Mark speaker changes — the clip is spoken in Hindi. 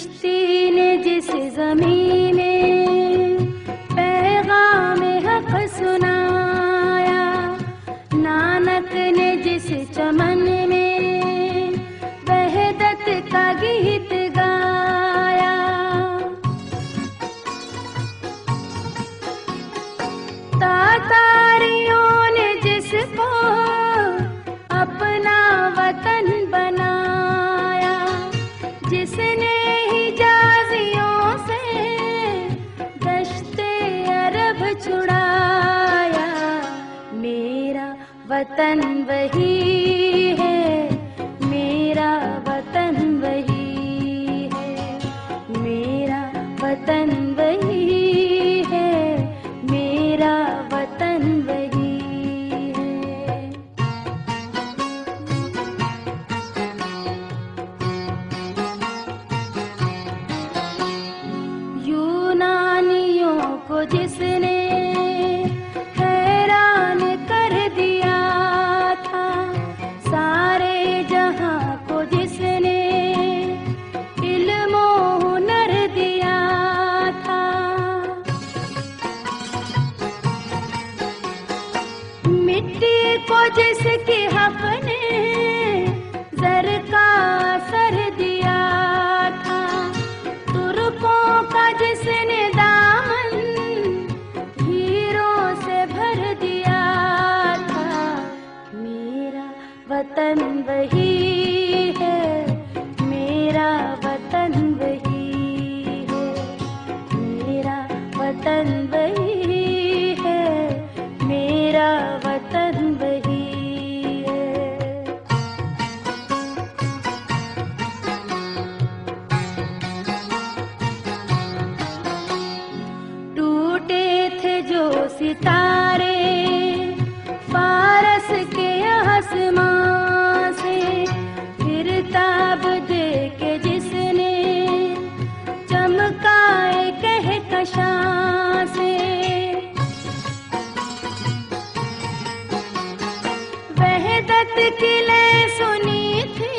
Speaker 1: चिश्ती ने जिस ज़मीं में पैगाम हक़ सुनाया, नानक ने जिस चमन में वहदत का गीत गाया, तातारियों ने जिसको अपना वतन बनाया, जिसने हिजाजियों से दश्ते अरब छुड़ाया, मेरा वतन वही है, मेरा वतन वही है, मेरा वतन वही है, मेरा वतन वही है। यूनानियों को जिसने हैरान कर दिया था, सारे जहां को जिसने इल्मो हुनर दिया था, मिट्टी को जिसके हक ने ज़र का असर दिया था, तुर्कों का जिसने दामन हीरों से भर दिया था, मेरा वतन वही है, मेरा वतन वही है, मेरा वतन वही है, मेरा वतन वही है। टूटे थे जो सितारे फारस के आसमां से, फिर ताब दे के जिसने चमकाए कहकशां से, वहदत की लय सुनी थी